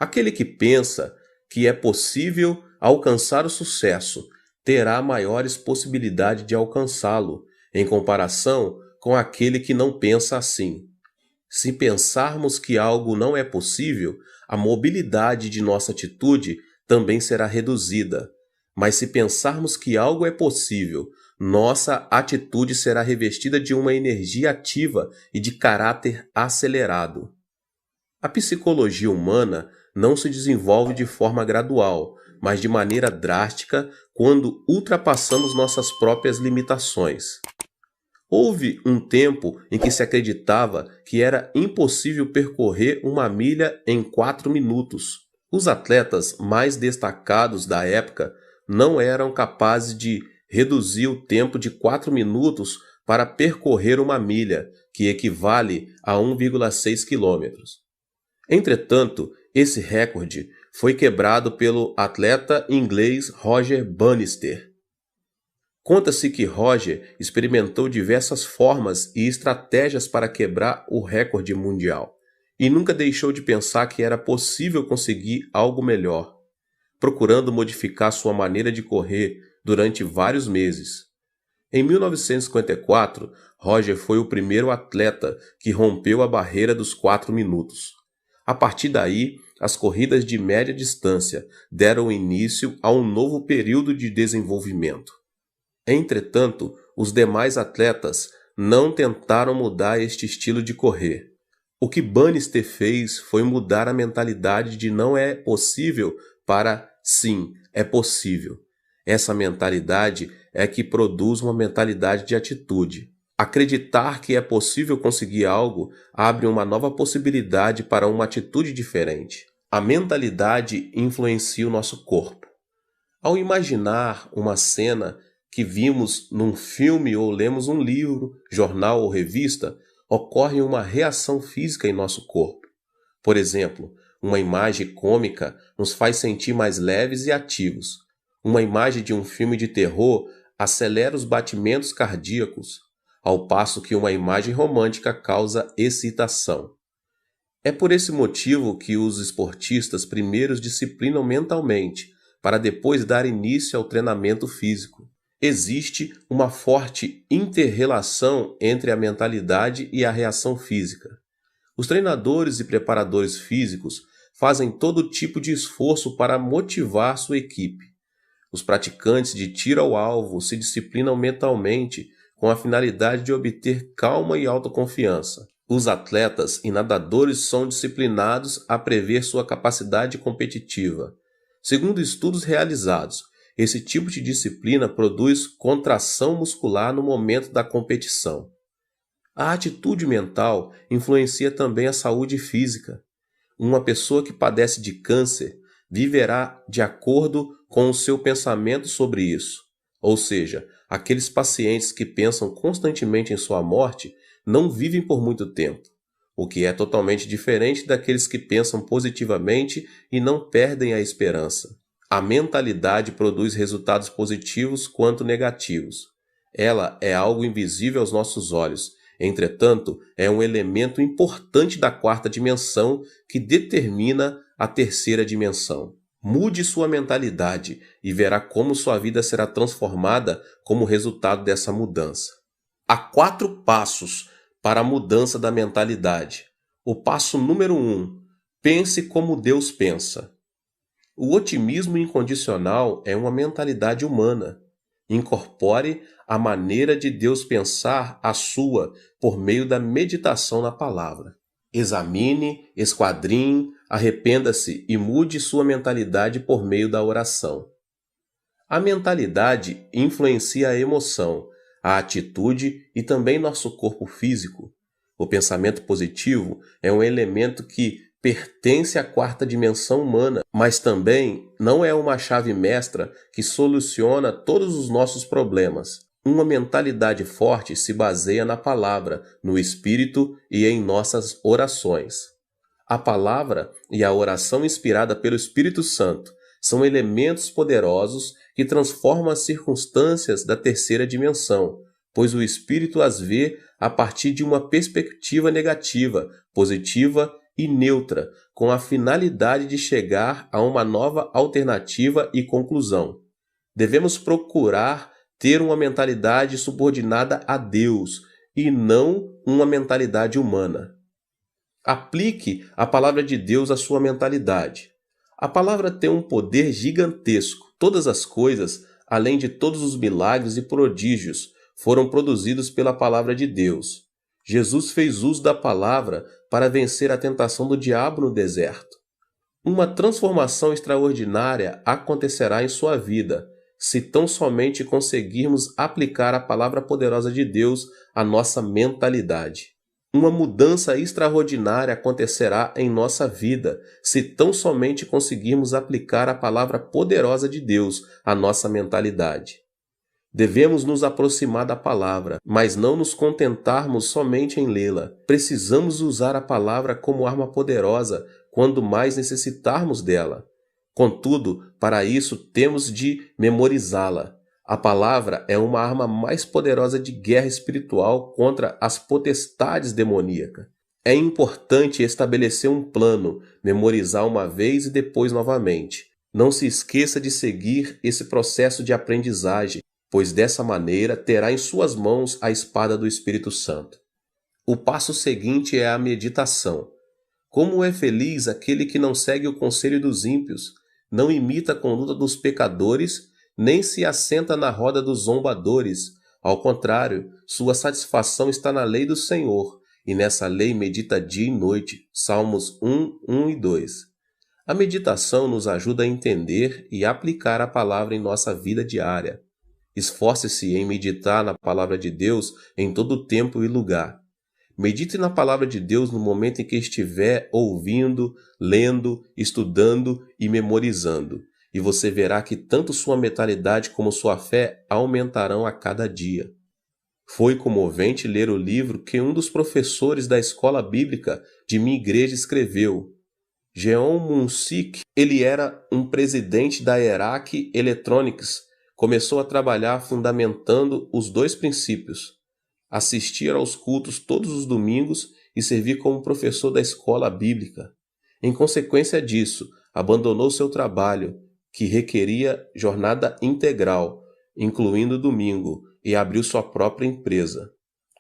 Aquele que pensa que é possível alcançar o sucesso terá maiores possibilidades de alcançá-lo, em comparação com aquele que não pensa assim. Se pensarmos que algo não é possível, a mobilidade de nossa atitude também será reduzida. Mas se pensarmos que algo é possível, nossa atitude será revestida de uma energia ativa e de caráter acelerado. A psicologia humana não se desenvolve de forma gradual, mas de maneira drástica quando ultrapassamos nossas próprias limitações. Houve um tempo em que se acreditava que era impossível percorrer uma milha em 4 minutos. Os atletas mais destacados da época não eram capazes de reduzir o tempo de 4 minutos para percorrer uma milha, que equivale a 1,6 quilômetros. Entretanto, esse recorde foi quebrado pelo atleta inglês Roger Bannister. Conta-se que Roger experimentou diversas formas e estratégias para quebrar o recorde mundial e nunca deixou de pensar que era possível conseguir algo melhor, procurando modificar sua maneira de correr durante vários meses. Em 1954, Roger foi o primeiro atleta que rompeu a barreira dos 4 minutos. A partir daí, as corridas de média distância deram início a um novo período de desenvolvimento. Entretanto, os demais atletas não tentaram mudar este estilo de correr. O que Bannister fez foi mudar a mentalidade de não é possível para sim, é possível. Essa mentalidade é que produz uma mentalidade de atitude. Acreditar que é possível conseguir algo abre uma nova possibilidade para uma atitude diferente. A mentalidade influencia o nosso corpo. Ao imaginar uma cena que vimos num filme ou lemos um livro, jornal ou revista, ocorre uma reação física em nosso corpo. Por exemplo, uma imagem cômica nos faz sentir mais leves e ativos. Uma imagem de um filme de terror acelera os batimentos cardíacos, ao passo que uma imagem romântica causa excitação. É por esse motivo que os esportistas primeiro disciplinam mentalmente, para depois dar início ao treinamento físico. Existe uma forte inter-relação entre a mentalidade e a reação física. Os treinadores e preparadores físicos fazem todo tipo de esforço para motivar sua equipe. Os praticantes de tiro ao alvo se disciplinam mentalmente com a finalidade de obter calma e autoconfiança. Os atletas e nadadores são disciplinados a prever sua capacidade competitiva. Segundo estudos realizados, esse tipo de disciplina produz contração muscular no momento da competição. A atitude mental influencia também a saúde física. Uma pessoa que padece de câncer viverá de acordo com o seu pensamento sobre isso. Ou seja, aqueles pacientes que pensam constantemente em sua morte não vivem por muito tempo, o que é totalmente diferente daqueles que pensam positivamente e não perdem a esperança. A mentalidade produz resultados positivos quanto negativos. Ela é algo invisível aos nossos olhos. Entretanto, é um elemento importante da quarta dimensão que determina a terceira dimensão. Mude sua mentalidade e verá como sua vida será transformada como resultado dessa mudança. Há 4 passos para a mudança da mentalidade. O passo número 1: pense como Deus pensa. O otimismo incondicional é uma mentalidade humana. Incorpore a maneira de Deus pensar a sua por meio da meditação na palavra. Examine, esquadrinhe, arrependa-se e mude sua mentalidade por meio da oração. A mentalidade influencia a emoção, a atitude e também nosso corpo físico. O pensamento positivo é um elemento que pertence à quarta dimensão humana, mas também não é uma chave mestra que soluciona todos os nossos problemas. Uma mentalidade forte se baseia na palavra, no espírito e em nossas orações. A palavra e a oração inspirada pelo Espírito Santo são elementos poderosos que transformam as circunstâncias da terceira dimensão, pois o Espírito as vê a partir de uma perspectiva negativa, positiva e neutra, com a finalidade de chegar a uma nova alternativa e conclusão. Devemos procurar ter uma mentalidade subordinada a Deus e não uma mentalidade humana. Aplique a palavra de Deus à sua mentalidade. A palavra tem um poder gigantesco. Todas as coisas, além de todos os milagres e prodígios, foram produzidos pela palavra de Deus. Jesus fez uso da palavra para vencer a tentação do diabo no deserto. Uma transformação extraordinária acontecerá em sua vida, se tão somente conseguirmos aplicar a palavra poderosa de Deus à nossa mentalidade. Uma mudança extraordinária acontecerá em nossa vida, se tão somente conseguirmos aplicar a palavra poderosa de Deus à nossa mentalidade. Devemos nos aproximar da palavra, mas não nos contentarmos somente em lê-la. Precisamos usar a palavra como arma poderosa quando mais necessitarmos dela. Contudo, para isso temos de memorizá-la. A palavra é uma arma mais poderosa de guerra espiritual contra as potestades demoníacas. É importante estabelecer um plano, memorizar uma vez e depois novamente. Não se esqueça de seguir esse processo de aprendizagem, pois dessa maneira terá em suas mãos a espada do Espírito Santo. O passo seguinte é a meditação. Como é feliz aquele que não segue o conselho dos ímpios, não imita a conduta dos pecadores, nem se assenta na roda dos zombadores. Ao contrário, sua satisfação está na lei do Senhor, e nessa lei medita dia e noite. Salmos 1, 1 e 2. A meditação nos ajuda a entender e aplicar a palavra em nossa vida diária. Esforce-se em meditar na palavra de Deus em todo tempo e lugar. Medite na palavra de Deus no momento em que estiver ouvindo, lendo, estudando e memorizando, e você verá que tanto sua mentalidade como sua fé aumentarão a cada dia. Foi comovente ler o livro que um dos professores da escola bíblica de minha igreja escreveu. Jeon Mun-sik, ele era um presidente da Erac Electronics. Começou a trabalhar fundamentando os dois princípios: assistir aos cultos todos os domingos e servir como professor da escola bíblica. Em consequência disso, abandonou seu trabalho, que requeria jornada integral, incluindo domingo, e abriu sua própria empresa.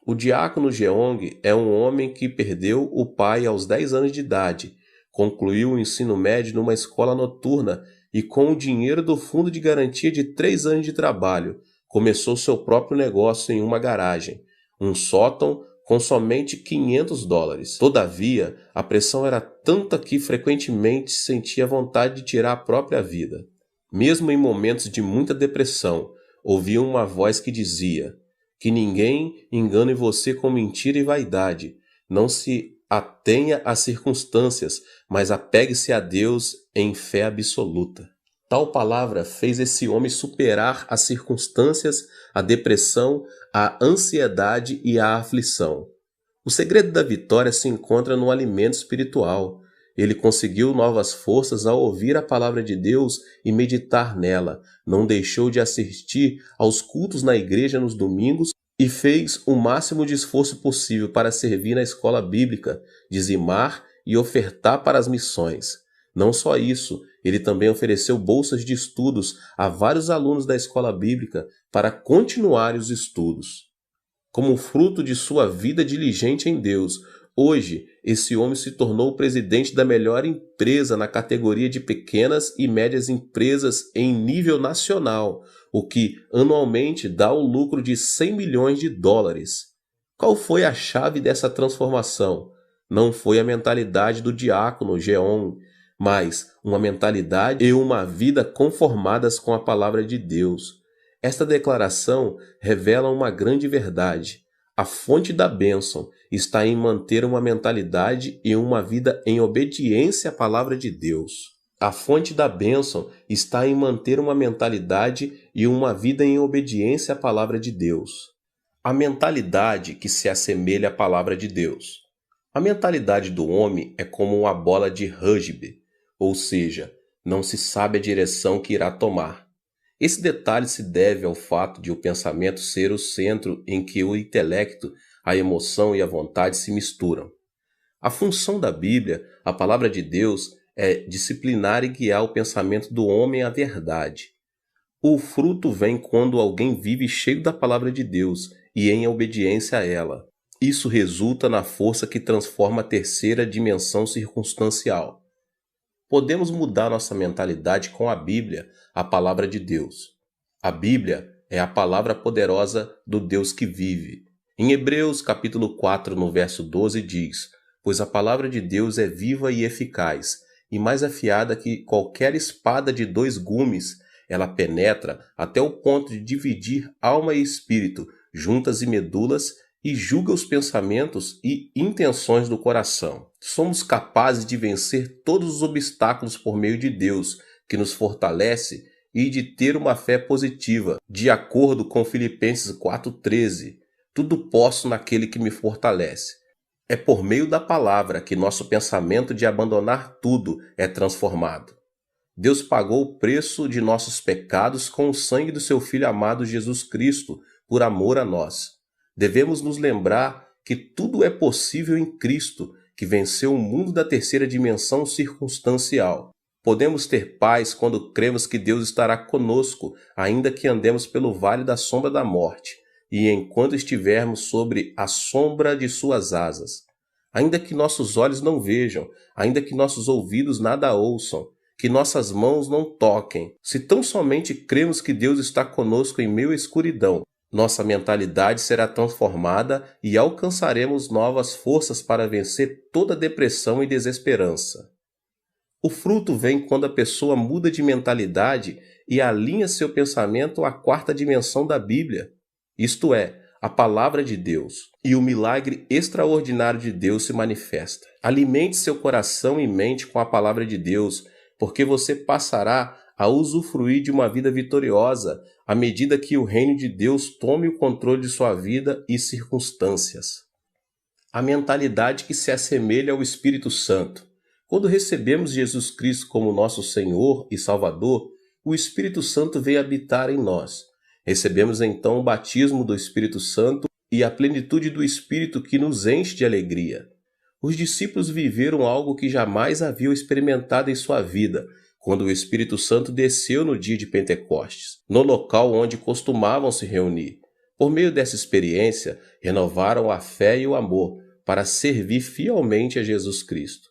O diácono Jeong é um homem que perdeu o pai aos 10 anos de idade, concluiu o ensino médio numa escola noturna e, com o dinheiro do fundo de garantia de 3 anos de trabalho, começou seu próprio negócio em uma garagem, um sótão com somente $500. Todavia, a pressão era tanta que frequentemente sentia vontade de tirar a própria vida. Mesmo em momentos de muita depressão, ouvia uma voz que dizia: que ninguém engane você com mentira e vaidade. Não se atenha às circunstâncias, mas apegue-se a Deus em fé absoluta. Tal palavra fez esse homem superar as circunstâncias, a depressão, a ansiedade e a aflição. O segredo da vitória se encontra no alimento espiritual. Ele conseguiu novas forças ao ouvir a palavra de Deus e meditar nela. Não deixou de assistir aos cultos na igreja nos domingos e fez o máximo de esforço possível para servir na escola bíblica, dizimar e ofertar para as missões. Não só isso, ele também ofereceu bolsas de estudos a vários alunos da escola bíblica para continuarem os estudos. Como fruto de sua vida diligente em Deus, hoje esse homem se tornou o presidente da melhor empresa na categoria de pequenas e médias empresas em nível nacional, o que anualmente dá o lucro de $100 milhões. Qual foi a chave dessa transformação? Não foi a mentalidade do diácono Jeon, mas uma mentalidade e uma vida conformadas com a palavra de Deus. Esta declaração revela uma grande verdade. A fonte da bênção está em manter uma mentalidade e uma vida em obediência à palavra de Deus. A fonte da bênção está em manter uma mentalidade e uma vida em obediência à palavra de Deus. A mentalidade que se assemelha à palavra de Deus. A mentalidade do homem é como uma bola de rugby, ou seja, não se sabe a direção que irá tomar. Esse detalhe se deve ao fato de o pensamento ser o centro em que o intelecto, a emoção e a vontade se misturam. A função da Bíblia, a palavra de Deus, é disciplinar e guiar o pensamento do homem à verdade. O fruto vem quando alguém vive cheio da palavra de Deus e em obediência a ela. Isso resulta na força que transforma a terceira dimensão circunstancial. Podemos mudar nossa mentalidade com a Bíblia, a palavra de Deus. A Bíblia é a palavra poderosa do Deus que vive. Em Hebreus capítulo 4, no verso 12, diz: "Pois a palavra de Deus é viva e eficaz, e mais afiada que qualquer espada de 2 gumes. Ela penetra até o ponto de dividir alma e espírito, juntas e medulas, e julga os pensamentos e intenções do coração." Somos capazes de vencer todos os obstáculos por meio de Deus, que nos fortalece, e de ter uma fé positiva, de acordo com Filipenses 4,13. "Tudo posso naquele que me fortalece." É por meio da palavra que nosso pensamento de abandonar tudo é transformado. Deus pagou o preço de nossos pecados com o sangue do seu Filho amado Jesus Cristo, por amor a nós. Devemos nos lembrar que tudo é possível em Cristo, que venceu o mundo da terceira dimensão circunstancial. Podemos ter paz quando cremos que Deus estará conosco, ainda que andemos pelo vale da sombra da morte, e enquanto estivermos sobre a sombra de suas asas. Ainda que nossos olhos não vejam, ainda que nossos ouvidos nada ouçam, que nossas mãos não toquem, se tão somente cremos que Deus está conosco em meio à escuridão, nossa mentalidade será transformada e alcançaremos novas forças para vencer toda depressão e desesperança. O fruto vem quando a pessoa muda de mentalidade e alinha seu pensamento à quarta dimensão da Bíblia, isto é, a palavra de Deus, e o milagre extraordinário de Deus se manifesta. Alimente seu coração e mente com a palavra de Deus, porque você passará a usufruir de uma vida vitoriosa à medida que o reino de Deus tome o controle de sua vida e circunstâncias. A mentalidade que se assemelha ao Espírito Santo. Quando recebemos Jesus Cristo como nosso Senhor e Salvador, o Espírito Santo veio habitar em nós. Recebemos então o batismo do Espírito Santo e a plenitude do Espírito que nos enche de alegria. Os discípulos viveram algo que jamais haviam experimentado em sua vida, quando o Espírito Santo desceu no dia de Pentecostes, no local onde costumavam se reunir. Por meio dessa experiência, renovaram a fé e o amor para servir fielmente a Jesus Cristo.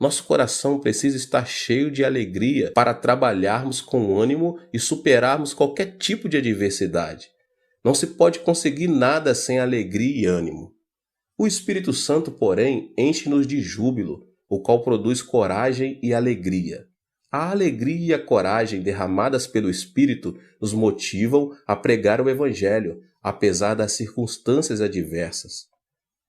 Nosso coração precisa estar cheio de alegria para trabalharmos com ânimo e superarmos qualquer tipo de adversidade. Não se pode conseguir nada sem alegria e ânimo. O Espírito Santo, porém, enche-nos de júbilo, o qual produz coragem e alegria. A alegria e a coragem derramadas pelo Espírito nos motivam a pregar o Evangelho, apesar das circunstâncias adversas.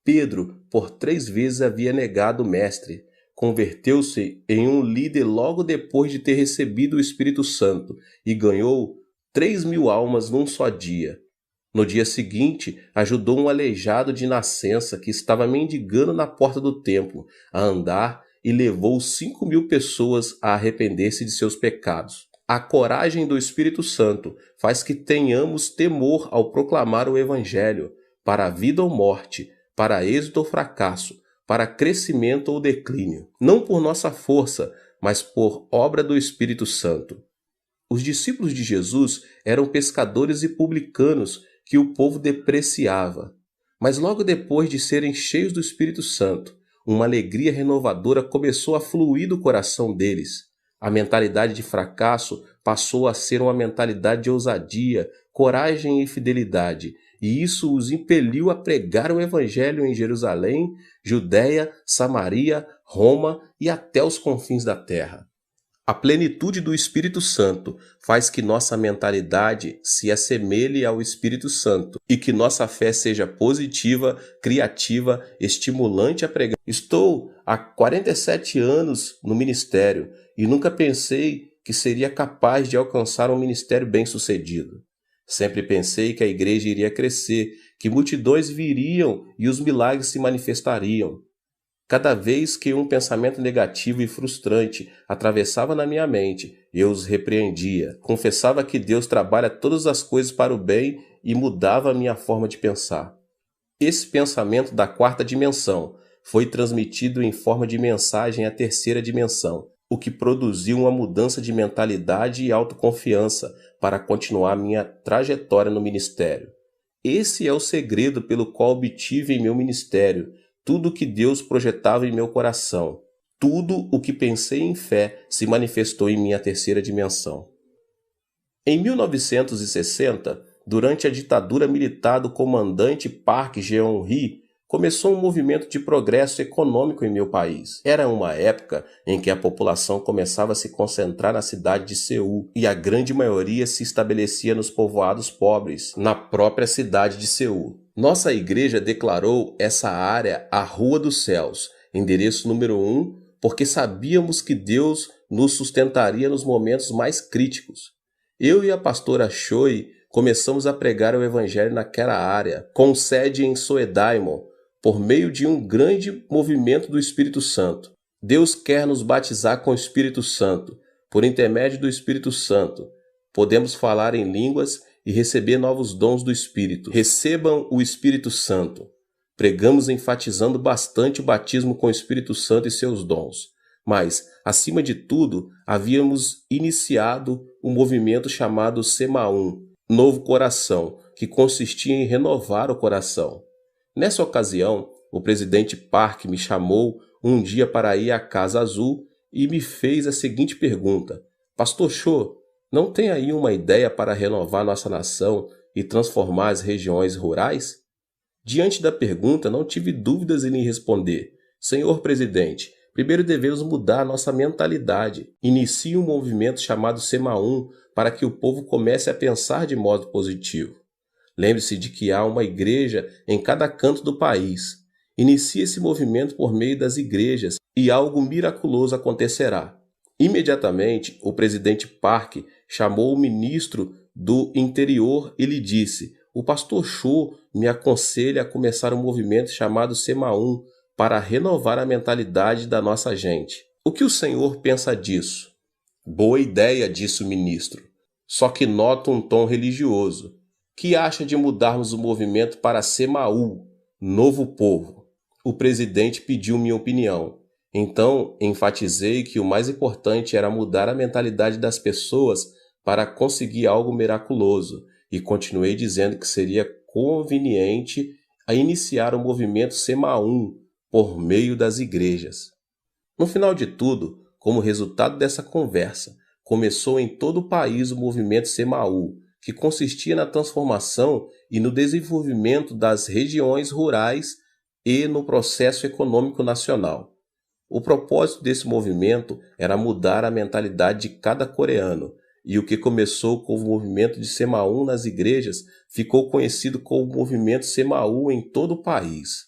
Pedro, por 3 vezes havia negado o Mestre. Converteu-se em um líder logo depois de ter recebido o Espírito Santo e ganhou 3.000 almas num só dia. No dia seguinte, ajudou um aleijado de nascença que estava mendigando na porta do templo a andar e levou 5.000 pessoas a arrepender-se de seus pecados. A coragem do Espírito Santo faz que tenhamos temor ao proclamar o Evangelho, para a vida ou morte, para êxito ou fracasso, para crescimento ou declínio, não por nossa força, mas por obra do Espírito Santo. Os discípulos de Jesus eram pescadores e publicanos que o povo depreciava. Mas logo depois de serem cheios do Espírito Santo, uma alegria renovadora começou a fluir do coração deles. A mentalidade de fracasso passou a ser uma mentalidade de ousadia, coragem e fidelidade, e isso os impeliu a pregar o Evangelho em Jerusalém, Judéia, Samaria, Roma e até os confins da terra. A plenitude do Espírito Santo faz que nossa mentalidade se assemelhe ao Espírito Santo e que nossa fé seja positiva, criativa, estimulante a pregar. Estou há 47 anos no ministério e nunca pensei que seria capaz de alcançar um ministério bem-sucedido. Sempre pensei que a igreja iria crescer, que multidões viriam e os milagres se manifestariam. Cada vez que um pensamento negativo e frustrante atravessava na minha mente, eu os repreendia, confessava que Deus trabalha todas as coisas para o bem e mudava a minha forma de pensar. Esse pensamento da quarta dimensão foi transmitido em forma de mensagem à terceira dimensão, o que produziu uma mudança de mentalidade e autoconfiança para continuar minha trajetória no ministério. Esse é o segredo pelo qual obtive em meu ministério tudo o que Deus projetava em meu coração. Tudo o que pensei em fé se manifestou em minha terceira dimensão. Em 1960, durante a ditadura militar do comandante Park Geun-hye, começou um movimento de progresso econômico em meu país. Era uma época em que a população começava a se concentrar na cidade de Seul e a grande maioria se estabelecia nos povoados pobres, na própria cidade de Seul. Nossa igreja declarou essa área a Rua dos Céus, endereço número 1, porque sabíamos que Deus nos sustentaria nos momentos mais críticos. Eu e a pastora Choi começamos a pregar o evangelho naquela área, com sede em Soedaimon, por meio de um grande movimento do Espírito Santo. Deus quer nos batizar com o Espírito Santo. Por intermédio do Espírito Santo, podemos falar em línguas e receber novos dons do Espírito. Recebam o Espírito Santo. Pregamos enfatizando bastante o batismo com o Espírito Santo e seus dons. Mas, acima de tudo, havíamos iniciado um movimento chamado Semaum, Novo Coração, que consistia em renovar o coração. Nessa ocasião, o presidente Park me chamou um dia para ir à Casa Azul e me fez a seguinte pergunta: Pastor Cho, não tem aí uma ideia para renovar nossa nação e transformar as regiões rurais? Diante da pergunta, não tive dúvidas em lhe responder: Senhor presidente, primeiro devemos mudar nossa mentalidade. Inicie um movimento chamado Semaum para que o povo comece a pensar de modo positivo. Lembre-se de que há uma igreja em cada canto do país. Inicie esse movimento por meio das igrejas e algo miraculoso acontecerá. Imediatamente, o presidente Park chamou o ministro do Interior e lhe disse: o pastor Cho me aconselha a começar um movimento chamado Semaum para renovar a mentalidade da nossa gente. O que o senhor pensa disso? Boa ideia, disse o ministro. Só que noto um tom religioso. Que acha de mudarmos o movimento para Semaú, Novo Povo? O presidente pediu minha opinião. Então, enfatizei que o mais importante era mudar a mentalidade das pessoas para conseguir algo miraculoso e continuei dizendo que seria conveniente a iniciar o movimento Semaum por meio das igrejas. No final de tudo, como resultado dessa conversa, começou em todo o país o movimento Semaú, que consistia na transformação e no desenvolvimento das regiões rurais e no processo econômico nacional. O propósito desse movimento era mudar a mentalidade de cada coreano, e o que começou com o movimento de Semaum nas igrejas ficou conhecido como movimento Semaú em todo o país.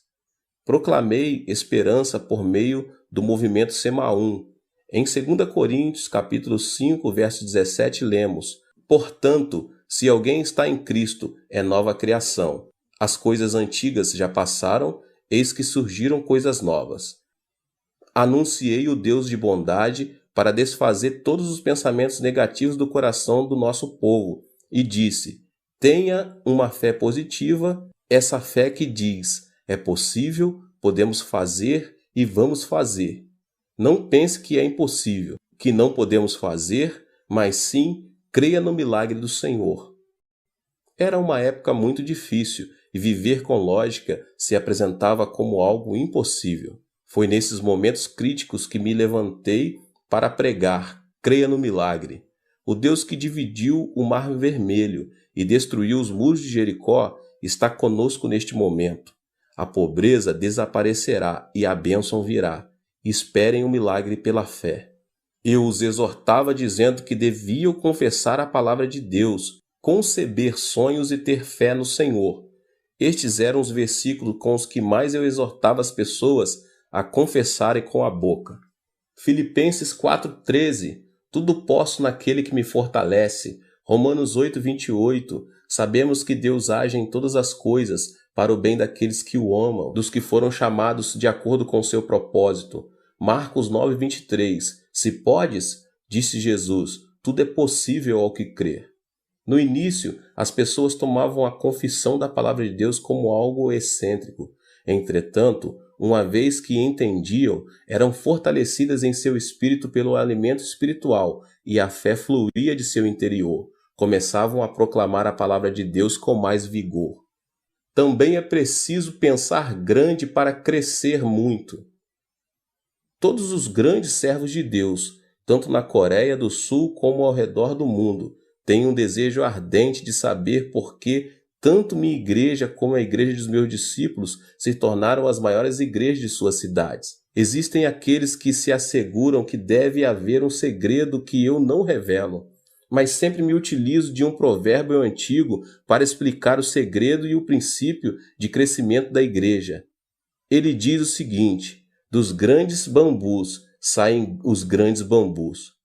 Proclamei esperança por meio do movimento Semaum. Em 2 Coríntios, capítulo 5, verso 17, lemos: Portanto, se alguém está em Cristo, é nova criação. As coisas antigas já passaram, eis que surgiram coisas novas. Anunciei o Deus de bondade para desfazer todos os pensamentos negativos do coração do nosso povo e disse: tenha uma fé positiva, essa fé que diz: é possível, podemos fazer e vamos fazer. Não pense que é impossível, que não podemos fazer, mas sim creia no milagre do Senhor. Era uma época muito difícil e viver com lógica se apresentava como algo impossível. Foi nesses momentos críticos que me levantei para pregar: creia no milagre. O Deus que dividiu o Mar Vermelho e destruiu os muros de Jericó está conosco neste momento. A pobreza desaparecerá e a bênção virá. Esperem o milagre pela fé. Eu os exortava dizendo que deviam confessar a palavra de Deus, conceber sonhos e ter fé no Senhor. Estes eram os versículos com os que mais eu exortava as pessoas a confessarem com a boca. Filipenses 4,13, tudo posso naquele que me fortalece. Romanos 8,28, sabemos que Deus age em todas as coisas para o bem daqueles que o amam, dos que foram chamados de acordo com o seu propósito. Marcos 9,23, se podes, disse Jesus, tudo é possível ao que crer. No início, as pessoas tomavam a confissão da palavra de Deus como algo excêntrico. Entretanto, uma vez que entendiam, eram fortalecidas em seu espírito pelo alimento espiritual e a fé fluía de seu interior. Começavam a proclamar a palavra de Deus com mais vigor. Também é preciso pensar grande para crescer muito. Todos os grandes servos de Deus, tanto na Coreia do Sul como ao redor do mundo, têm um desejo ardente de saber por que tanto minha igreja como a igreja dos meus discípulos se tornaram as maiores igrejas de suas cidades. Existem aqueles que se asseguram que deve haver um segredo que eu não revelo, mas sempre me utilizo de um provérbio antigo para explicar o segredo e o princípio de crescimento da igreja. Ele diz o seguinte: dos grandes bambus saem os grandes bambus.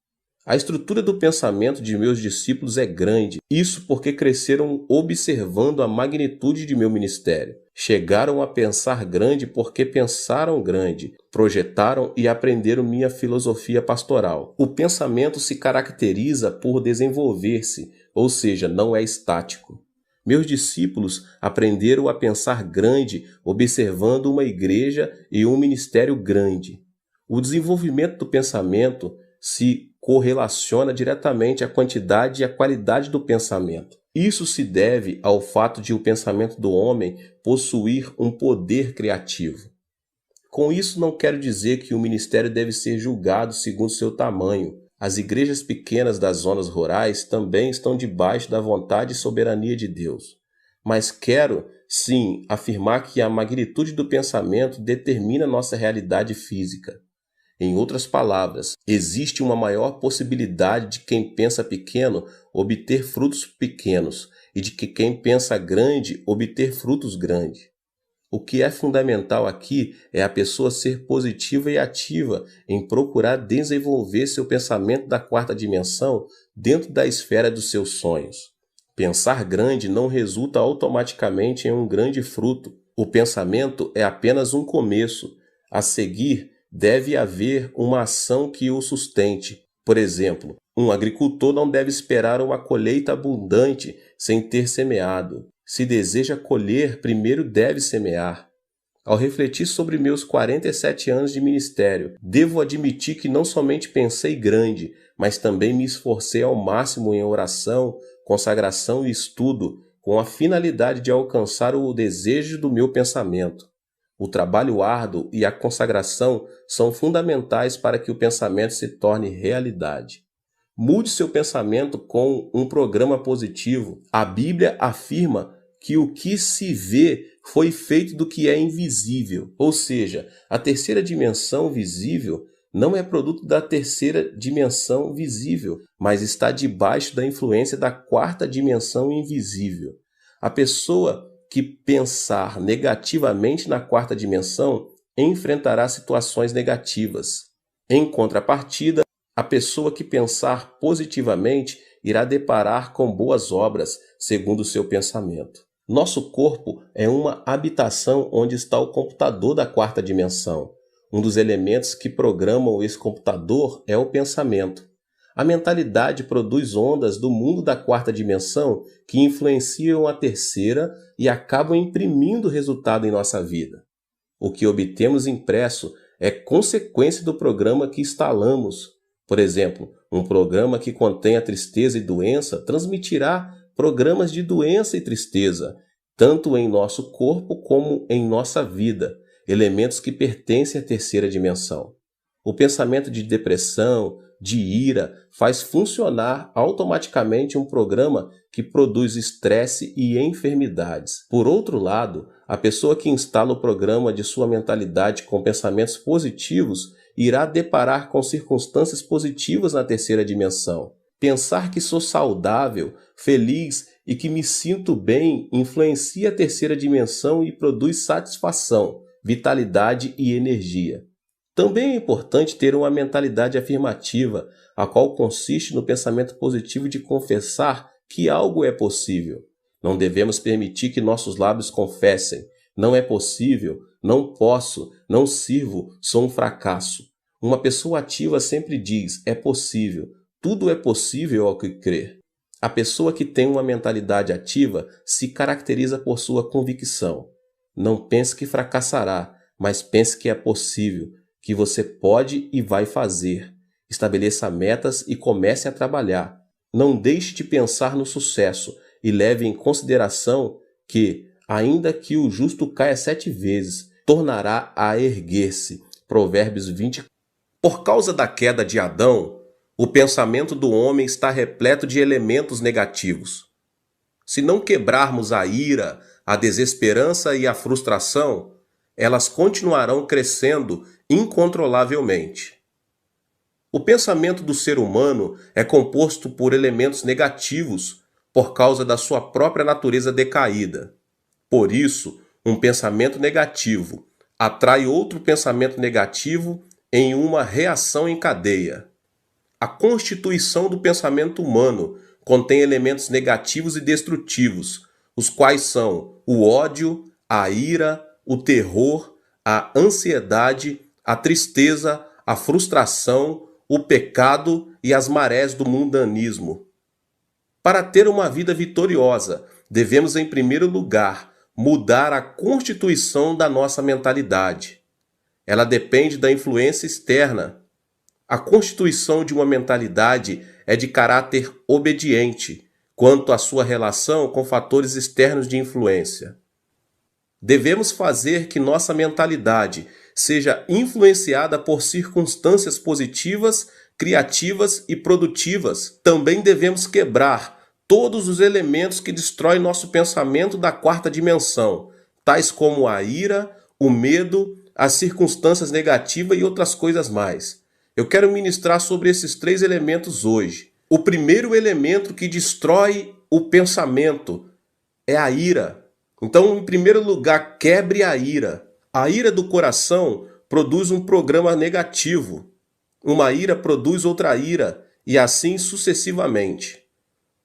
A estrutura do pensamento de meus discípulos é grande, isso porque cresceram observando a magnitude de meu ministério. Chegaram a pensar grande porque pensaram grande, projetaram e aprenderam minha filosofia pastoral. O pensamento se caracteriza por desenvolver-se, ou seja, não é estático. Meus discípulos aprenderam a pensar grande observando uma igreja e um ministério grande. O desenvolvimento do pensamento se correlaciona diretamente à quantidade e à qualidade do pensamento. Isso se deve ao fato de o pensamento do homem possuir um poder criativo. Com isso, não quero dizer que o ministério deve ser julgado segundo seu tamanho. As igrejas pequenas das zonas rurais também estão debaixo da vontade e soberania de Deus. Mas quero, sim, afirmar que a magnitude do pensamento determina nossa realidade física. Em outras palavras, existe uma maior possibilidade de quem pensa pequeno obter frutos pequenos e de que quem pensa grande obter frutos grandes. O que é fundamental aqui é a pessoa ser positiva e ativa em procurar desenvolver seu pensamento da quarta dimensão dentro da esfera dos seus sonhos. Pensar grande não resulta automaticamente em um grande fruto. O pensamento é apenas um começo. A seguir, deve haver uma ação que o sustente. Por exemplo, um agricultor não deve esperar uma colheita abundante sem ter semeado. Se deseja colher, primeiro deve semear. Ao refletir sobre meus 47 anos de ministério, devo admitir que não somente pensei grande, mas também me esforcei ao máximo em oração, consagração e estudo, com a finalidade de alcançar o desejo do meu pensamento. O trabalho árduo e a consagração são fundamentais para que o pensamento se torne realidade. Mude seu pensamento com um programa positivo. A Bíblia afirma que o que se vê foi feito do que é invisível, ou seja, a terceira dimensão visível não é produto da terceira dimensão visível, mas está debaixo da influência da quarta dimensão invisível. A pessoa que pensar negativamente na quarta dimensão enfrentará situações negativas. Em contrapartida, a pessoa que pensar positivamente irá deparar com boas obras, segundo o seu pensamento. Nosso corpo é uma habitação onde está o computador da quarta dimensão. Um dos elementos que programam esse computador é o pensamento. A mentalidade produz ondas do mundo da quarta dimensão que influenciam a terceira e acabam imprimindo resultado em nossa vida. O que obtemos impresso é consequência do programa que instalamos. Por exemplo, um programa que contém a tristeza e doença transmitirá programas de doença e tristeza, tanto em nosso corpo como em nossa vida, elementos que pertencem à terceira dimensão. O pensamento de depressão, de ira, faz funcionar automaticamente um programa que produz estresse e enfermidades. Por outro lado, a pessoa que instala o programa de sua mentalidade com pensamentos positivos irá deparar com circunstâncias positivas na terceira dimensão. Pensar que sou saudável, feliz e que me sinto bem influencia a terceira dimensão e produz satisfação, vitalidade e energia. Também é importante ter uma mentalidade afirmativa, a qual consiste no pensamento positivo de confessar que algo é possível. Não devemos permitir que nossos lábios confessem: não é possível, não posso, não sirvo, sou um fracasso. Uma pessoa ativa sempre diz: é possível, tudo é possível ao que crer. A pessoa que tem uma mentalidade ativa se caracteriza por sua convicção. Não pense que fracassará, mas pense que é possível, que você pode e vai fazer. Estabeleça metas e comece a trabalhar. Não deixe de pensar no sucesso e leve em consideração que, ainda que o justo caia 7 vezes, tornará a erguer-se. Provérbios 20. Por causa da queda de Adão, o pensamento do homem está repleto de elementos negativos. Se não quebrarmos a ira, a desesperança e a frustração, elas continuarão crescendo incontrolavelmente. O pensamento do ser humano é composto por elementos negativos por causa da sua própria natureza decaída. Por isso, um pensamento negativo atrai outro pensamento negativo em uma reação em cadeia. A constituição do pensamento humano contém elementos negativos e destrutivos, os quais são o ódio, a ira, o terror, a ansiedade, a tristeza, a frustração, o pecado e as marés do mundanismo. Para ter uma vida vitoriosa, devemos, em primeiro lugar, mudar a constituição da nossa mentalidade. Ela depende da influência externa. A constituição de uma mentalidade é de caráter obediente quanto à sua relação com fatores externos de influência. Devemos fazer que nossa mentalidade seja influenciada por circunstâncias positivas, criativas e produtivas. Também devemos quebrar todos os elementos que destroem nosso pensamento da quarta dimensão, tais como a ira, o medo, as circunstâncias negativas e outras coisas mais. Eu quero ministrar sobre esses 3 elementos hoje. O primeiro elemento que destrói o pensamento é a ira. Então, em primeiro lugar, quebre a ira. A ira do coração produz um programa negativo. Uma ira produz outra ira, e assim sucessivamente.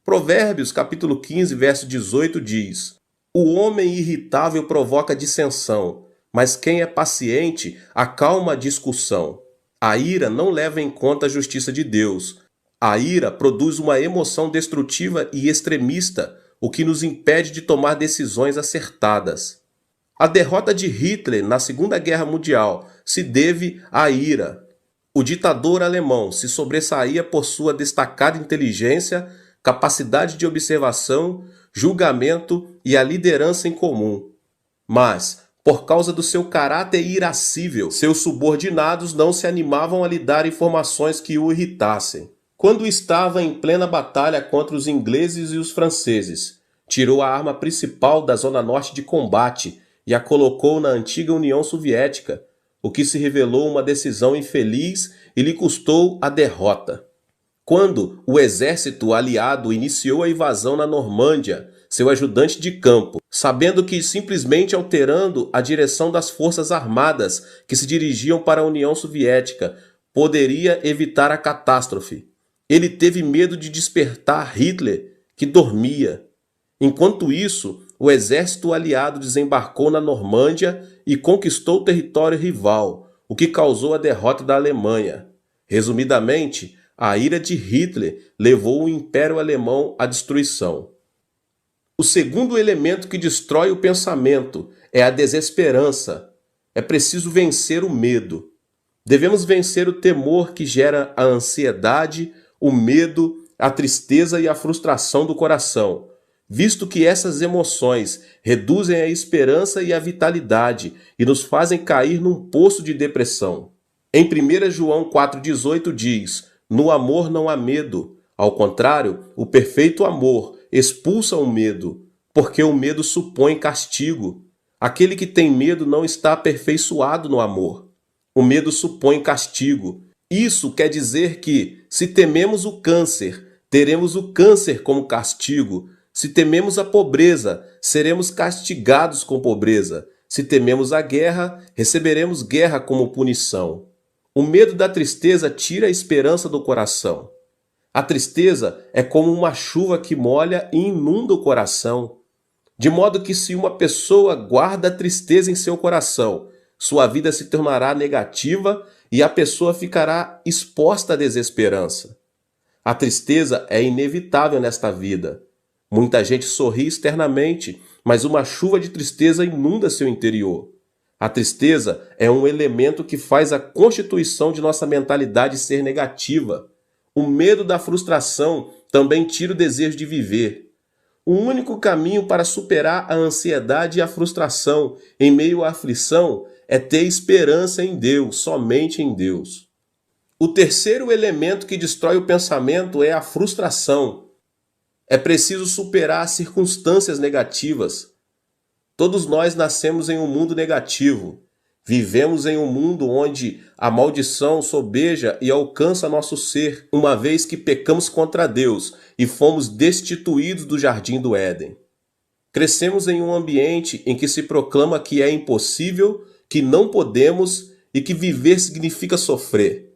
Provérbios, capítulo 15, verso 18 diz: O homem irritável provoca dissensão, mas quem é paciente acalma a discussão. A ira não leva em conta a justiça de Deus. A ira produz uma emoção destrutiva e extremista, o que nos impede de tomar decisões acertadas. A derrota de Hitler na Segunda Guerra Mundial se deve à ira. O ditador alemão se sobressaía por sua destacada inteligência, capacidade de observação, julgamento e a liderança em comum. Mas, por causa do seu caráter irascível, seus subordinados não se animavam a lhe dar informações que o irritassem. Quando estava em plena batalha contra os ingleses e os franceses, tirou a arma principal da zona norte de combate e a colocou na antiga União Soviética, o que se revelou uma decisão infeliz e lhe custou a derrota. Quando o exército aliado iniciou a invasão na Normândia, seu ajudante de campo, sabendo que simplesmente alterando a direção das forças armadas que se dirigiam para a União Soviética poderia evitar a catástrofe, ele teve medo de despertar Hitler, que dormia. Enquanto isso, o exército aliado desembarcou na Normândia e conquistou o território rival, o que causou a derrota da Alemanha. Resumidamente, a ira de Hitler levou o Império Alemão à destruição. O segundo elemento que destrói o pensamento é a desesperança. É preciso vencer o medo. Devemos vencer o temor que gera a ansiedade, o medo, a tristeza e a frustração do coração, visto que essas emoções reduzem a esperança e a vitalidade e nos fazem cair num poço de depressão. Em 1 João 4,18 diz: No amor não há medo. Ao contrário, o perfeito amor expulsa o medo, porque o medo supõe castigo. Aquele que tem medo não está aperfeiçoado no amor. O medo supõe castigo. Isso quer dizer que, se tememos o câncer, teremos o câncer como castigo. Se tememos a pobreza, seremos castigados com pobreza. Se tememos a guerra, receberemos guerra como punição. O medo da tristeza tira a esperança do coração. A tristeza é como uma chuva que molha e inunda o coração. De modo que, se uma pessoa guarda a tristeza em seu coração, sua vida se tornará negativa e a pessoa ficará exposta à desesperança. A tristeza é inevitável nesta vida. Muita gente sorri externamente, mas uma chuva de tristeza inunda seu interior. A tristeza é um elemento que faz a constituição de nossa mentalidade ser negativa. O medo da frustração também tira o desejo de viver. O único caminho para superar a ansiedade e a frustração em meio à aflição é ter esperança em Deus, somente em Deus. O terceiro elemento que destrói o pensamento é a frustração. É preciso superar as circunstâncias negativas. Todos nós nascemos em um mundo negativo. Vivemos em um mundo onde a maldição sobeja e alcança nosso ser, uma vez que pecamos contra Deus e fomos destituídos do jardim do Éden. Crescemos em um ambiente em que se proclama que é impossível, que não podemos e que viver significa sofrer.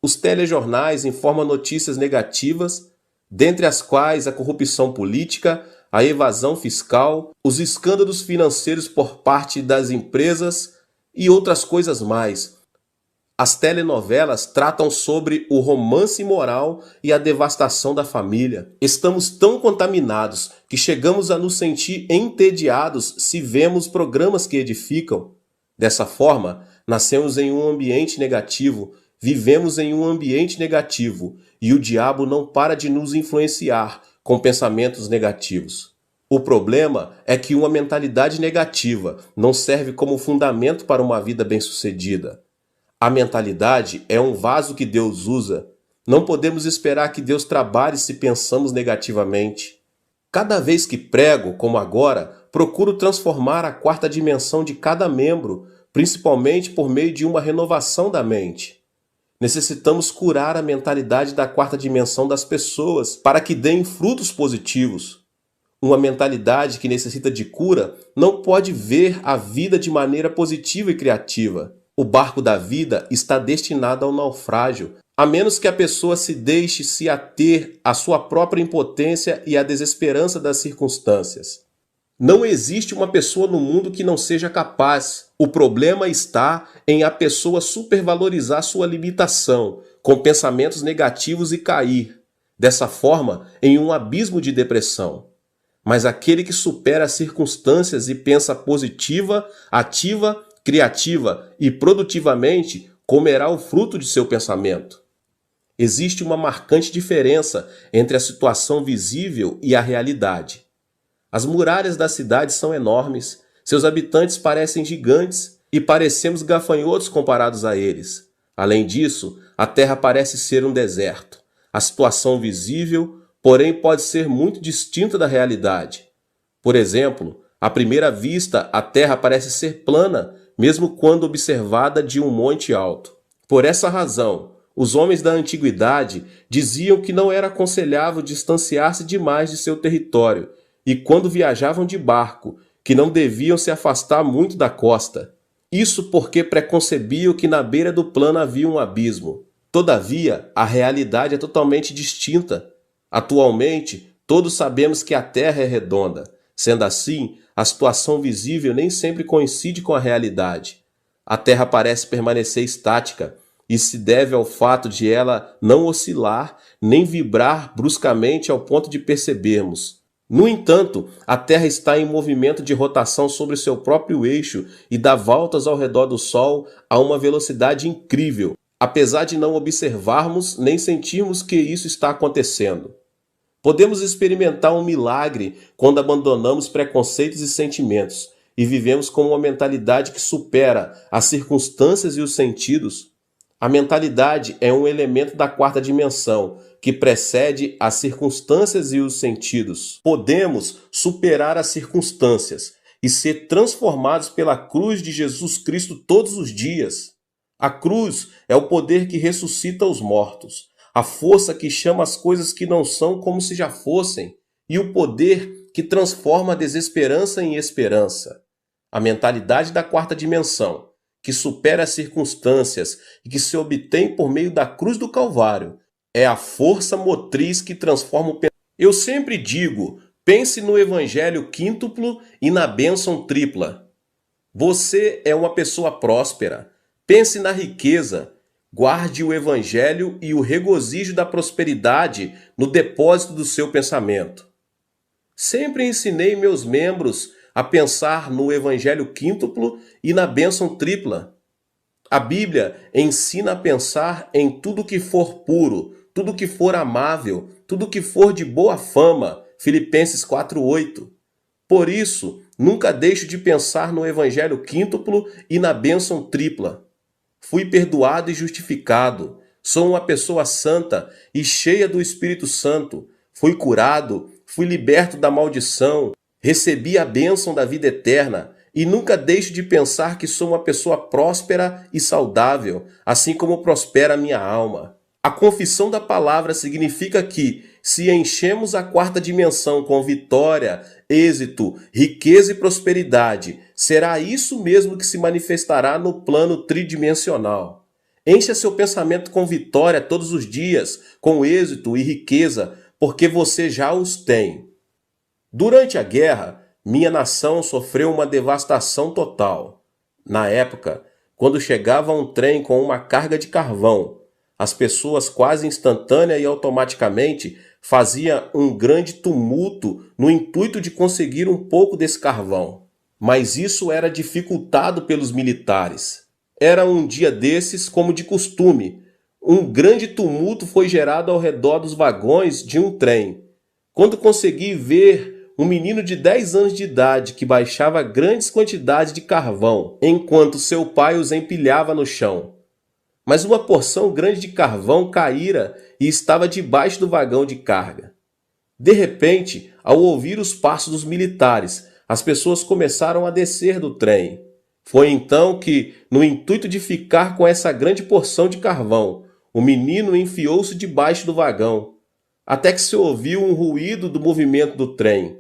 Os telejornais informam notícias negativas, dentre as quais a corrupção política, a evasão fiscal, os escândalos financeiros por parte das empresas e outras coisas mais. As telenovelas tratam sobre o romance imoral e a devastação da família. Estamos tão contaminados que chegamos a nos sentir entediados se vemos programas que edificam. Dessa forma, nascemos em um ambiente negativo, vivemos em um ambiente negativo e o diabo não para de nos influenciar com pensamentos negativos. O problema é que uma mentalidade negativa não serve como fundamento para uma vida bem-sucedida. A mentalidade é um vaso que Deus usa. Não podemos esperar que Deus trabalhe se pensamos negativamente. Cada vez que prego, como agora, procuro transformar a quarta dimensão de cada membro, principalmente por meio de uma renovação da mente. Necessitamos curar a mentalidade da quarta dimensão das pessoas para que deem frutos positivos. Uma mentalidade que necessita de cura não pode ver a vida de maneira positiva e criativa. O barco da vida está destinado ao naufrágio, a menos que a pessoa se deixe se ater à sua própria impotência e à desesperança das circunstâncias. Não existe uma pessoa no mundo que não seja capaz. O problema está em a pessoa supervalorizar sua limitação, com pensamentos negativos e cair, dessa forma, em um abismo de depressão. Mas aquele que supera as circunstâncias e pensa positiva, ativa, criativa e produtivamente, comerá o fruto de seu pensamento. Existe uma marcante diferença entre a situação visível e a realidade. As muralhas da cidade são enormes, seus habitantes parecem gigantes e parecemos gafanhotos comparados a eles. Além disso, a terra parece ser um deserto. A situação visível, porém, pode ser muito distinta da realidade. Por exemplo, à primeira vista, a terra parece ser plana, mesmo quando observada de um monte alto. Por essa razão, os homens da antiguidade diziam que não era aconselhável distanciar-se demais de seu território, e quando viajavam de barco, que não deviam se afastar muito da costa. Isso porque preconcebiam que na beira do plano havia um abismo. Todavia, a realidade é totalmente distinta. Atualmente, todos sabemos que a Terra é redonda. Sendo assim, a situação visível nem sempre coincide com a realidade. A Terra parece permanecer estática, e se deve ao fato de ela não oscilar nem vibrar bruscamente ao ponto de percebermos. No entanto, a Terra está em movimento de rotação sobre seu próprio eixo e dá voltas ao redor do Sol a uma velocidade incrível, apesar de não observarmos nem sentirmos que isso está acontecendo. Podemos experimentar um milagre quando abandonamos preconceitos e sentimentos e vivemos com uma mentalidade que supera as circunstâncias e os sentidos. A mentalidade é um elemento da quarta dimensão, que precede as circunstâncias e os sentidos. Podemos superar as circunstâncias e ser transformados pela cruz de Jesus Cristo todos os dias. A cruz é o poder que ressuscita os mortos, a força que chama as coisas que não são como se já fossem, e o poder que transforma a desesperança em esperança. A mentalidade da quarta dimensão, que supera as circunstâncias e que se obtém por meio da cruz do Calvário, é a força motriz que transforma o pensamento. Eu sempre digo, pense no evangelho quíntuplo e na bênção tripla. Você é uma pessoa próspera. Pense na riqueza. Guarde o evangelho e o regozijo da prosperidade no depósito do seu pensamento. Sempre ensinei meus membros a pensar no evangelho quíntuplo e na bênção tripla. A Bíblia ensina a pensar em tudo que for puro, tudo que for amável, tudo que for de boa fama. Filipenses 4:8. Por isso, nunca deixo de pensar no evangelho quíntuplo e na bênção tripla. Fui perdoado e justificado. Sou uma pessoa santa e cheia do Espírito Santo. Fui curado, fui liberto da maldição, recebi a bênção da vida eterna e nunca deixo de pensar que sou uma pessoa próspera e saudável, assim como prospera a minha alma. A confissão da palavra significa que, se enchemos a quarta dimensão com vitória, êxito, riqueza e prosperidade, será isso mesmo que se manifestará no plano tridimensional. Encha seu pensamento com vitória todos os dias, com êxito e riqueza, porque você já os tem. Durante a guerra, minha nação sofreu uma devastação total. Na época, quando chegava um trem com uma carga de carvão, as pessoas quase instantânea e automaticamente faziam um grande tumulto no intuito de conseguir um pouco desse carvão. Mas isso era dificultado pelos militares. Era um dia desses, como de costume. Um grande tumulto foi gerado ao redor dos vagões de um trem. Quando consegui ver um menino de 10 anos de idade que baixava grandes quantidades de carvão, enquanto seu pai os empilhava no chão. Mas uma porção grande de carvão caíra e estava debaixo do vagão de carga. De repente, ao ouvir os passos dos militares, as pessoas começaram a descer do trem. Foi então que, no intuito de ficar com essa grande porção de carvão, o menino enfiou-se debaixo do vagão, até que se ouviu um ruído do movimento do trem.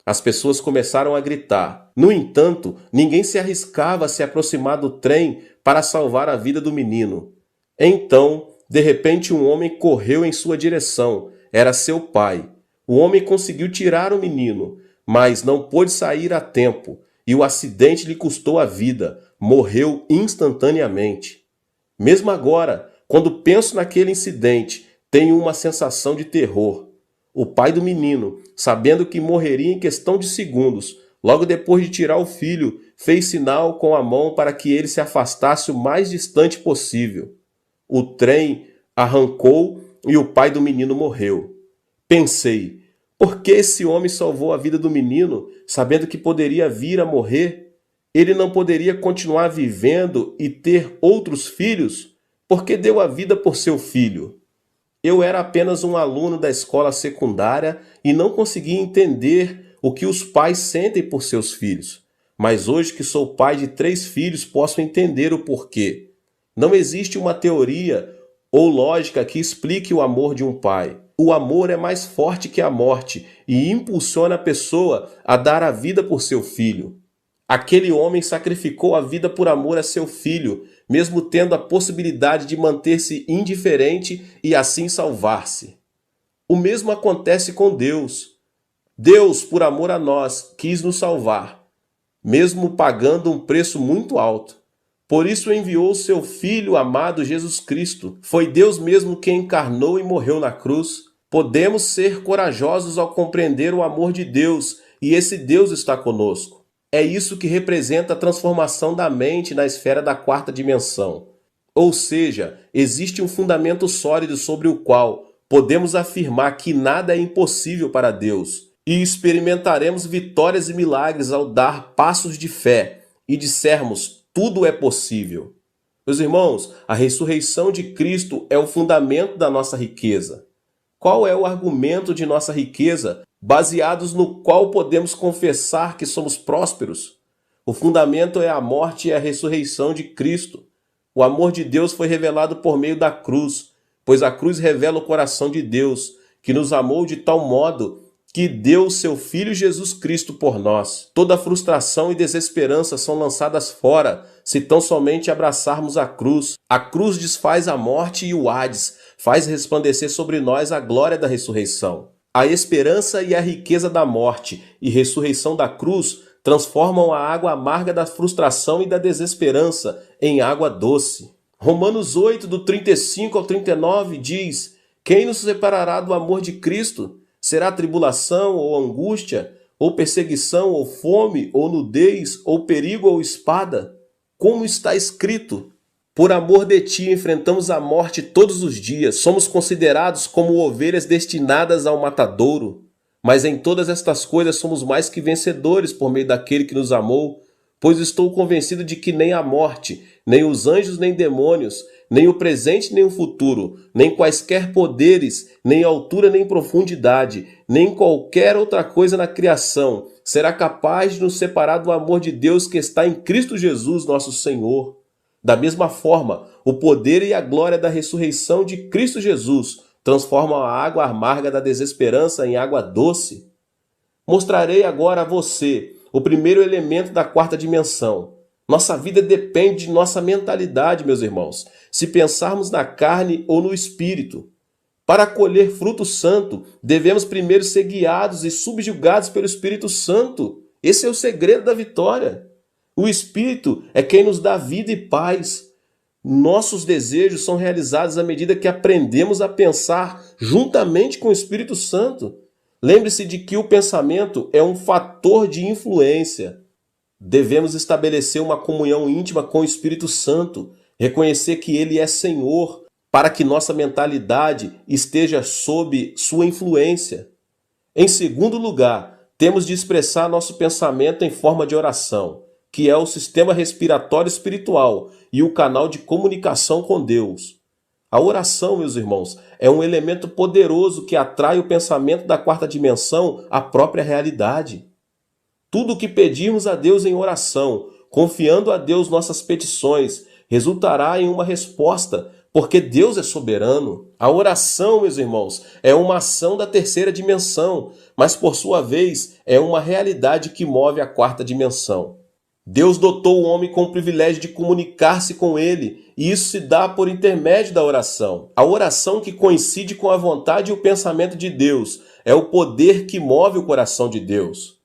As pessoas começaram a gritar. No entanto, ninguém se arriscava a se aproximar do trem para salvar a vida do menino. Então, de repente, um homem correu em sua direção. Era seu pai. O homem conseguiu tirar o menino, mas não pôde sair a tempo, e o acidente lhe custou a vida. Morreu instantaneamente. Mesmo agora, quando penso naquele incidente, tenho uma sensação de terror. O pai do menino, sabendo que morreria em questão de segundos, logo depois de tirar o filho, fez sinal com a mão para que ele se afastasse o mais distante possível. O trem arrancou e o pai do menino morreu. Pensei, por que esse homem salvou a vida do menino, sabendo que poderia vir a morrer? Ele não poderia continuar vivendo e ter outros filhos? Por que deu a vida por seu filho? Eu era apenas um aluno da escola secundária e não conseguia entender o que os pais sentem por seus filhos. Mas hoje que sou pai de 3 filhos, posso entender o porquê. Não existe uma teoria ou lógica que explique o amor de um pai. O amor é mais forte que a morte e impulsiona a pessoa a dar a vida por seu filho. Aquele homem sacrificou a vida por amor a seu filho, mesmo tendo a possibilidade de manter-se indiferente e assim salvar-se. O mesmo acontece com Deus. Deus, por amor a nós, quis nos salvar, mesmo pagando um preço muito alto. Por isso enviou seu Filho amado Jesus Cristo. Foi Deus mesmo quem encarnou e morreu na cruz. Podemos ser corajosos ao compreender o amor de Deus, e esse Deus está conosco. É isso que representa a transformação da mente na esfera da 4ª dimensão. Ou seja, existe um fundamento sólido sobre o qual podemos afirmar que nada é impossível para Deus. E experimentaremos vitórias e milagres ao dar passos de fé e dissermos, tudo é possível. Meus irmãos, a ressurreição de Cristo é o fundamento da nossa riqueza. Qual é o argumento de nossa riqueza, baseados no qual podemos confessar que somos prósperos? O fundamento é a morte e a ressurreição de Cristo. O amor de Deus foi revelado por meio da cruz, pois a cruz revela o coração de Deus, que nos amou de tal modo que deu o seu Filho Jesus Cristo por nós. Toda frustração e desesperança são lançadas fora, se tão somente abraçarmos a cruz. A cruz desfaz a morte e o Hades, faz resplandecer sobre nós a glória da ressurreição. A esperança e a riqueza da morte e ressurreição da cruz transformam a água amarga da frustração e da desesperança em água doce. Romanos 8, do 35 ao 39 diz: Quem nos separará do amor de Cristo? Será tribulação ou angústia, ou perseguição, ou fome, ou nudez, ou perigo, ou espada? Como está escrito: por amor de ti enfrentamos a morte todos os dias, somos considerados como ovelhas destinadas ao matadouro. Mas em todas estas coisas somos mais que vencedores por meio daquele que nos amou, pois estou convencido de que nem a morte, nem os anjos, nem demônios, nem o presente, nem o futuro, nem quaisquer poderes, nem altura, nem profundidade, nem qualquer outra coisa na criação será capaz de nos separar do amor de Deus que está em Cristo Jesus, nosso Senhor. Da mesma forma, o poder e a glória da ressurreição de Cristo Jesus transformam a água amarga da desesperança em água doce. Mostrarei agora a você o primeiro elemento da quarta dimensão. Nossa vida depende de nossa mentalidade, meus irmãos, se pensarmos na carne ou no espírito. Para colher fruto santo, devemos primeiro ser guiados e subjugados pelo Espírito Santo. Esse é o segredo da vitória. O Espírito é quem nos dá vida e paz. Nossos desejos são realizados à medida que aprendemos a pensar juntamente com o Espírito Santo. Lembre-se de que o pensamento é um fator de influência. Devemos estabelecer uma comunhão íntima com o Espírito Santo, reconhecer que Ele é Senhor, para que nossa mentalidade esteja sob sua influência. Em segundo lugar, temos de expressar nosso pensamento em forma de oração, que é o sistema respiratório espiritual e o canal de comunicação com Deus. A oração, meus irmãos, é um elemento poderoso que atrai o pensamento da quarta dimensão à própria realidade. Tudo o que pedirmos a Deus em oração, confiando a Deus nossas petições, resultará em uma resposta, porque Deus é soberano. A oração, meus irmãos, é uma ação da terceira dimensão, mas por sua vez é uma realidade que move a quarta dimensão. Deus dotou o homem com o privilégio de comunicar-se com ele, e isso se dá por intermédio da oração. A oração que coincide com a vontade e o pensamento de Deus é o poder que move o coração de Deus.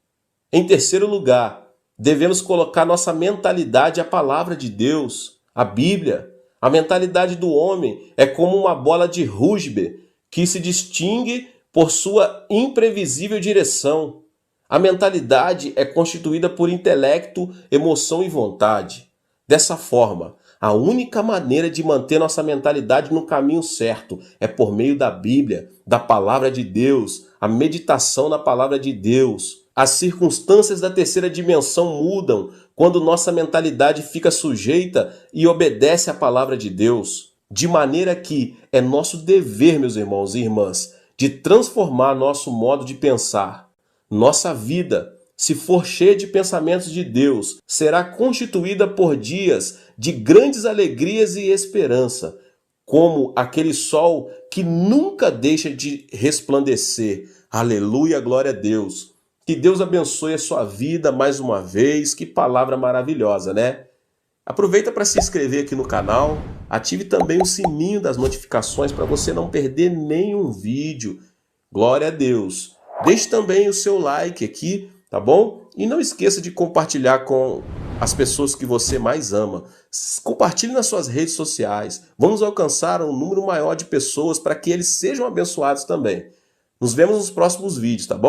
Em terceiro lugar, devemos colocar nossa mentalidade à palavra de Deus, a Bíblia. A mentalidade do homem é como uma bola de rugby que se distingue por sua imprevisível direção. A mentalidade é constituída por intelecto, emoção e vontade. Dessa forma, a única maneira de manter nossa mentalidade no caminho certo é por meio da Bíblia, da Palavra de Deus, a meditação na Palavra de Deus. As circunstâncias da terceira dimensão mudam quando nossa mentalidade fica sujeita e obedece à Palavra de Deus. De maneira que é nosso dever, meus irmãos e irmãs, de transformar nosso modo de pensar. Nossa vida, se for cheia de pensamentos de Deus, será constituída por dias de grandes alegrias e esperança, como aquele sol que nunca deixa de resplandecer. Aleluia, glória a Deus. Que Deus abençoe a sua vida mais uma vez. Que palavra maravilhosa, né? Aproveita para se inscrever aqui no canal, ative também o sininho das notificações para você não perder nenhum vídeo. Glória a Deus. Deixe também o seu like aqui, tá bom? E não esqueça de compartilhar com as pessoas que você mais ama. Compartilhe nas suas redes sociais. Vamos alcançar um número maior de pessoas para que eles sejam abençoados também. Nos vemos nos próximos vídeos, tá bom?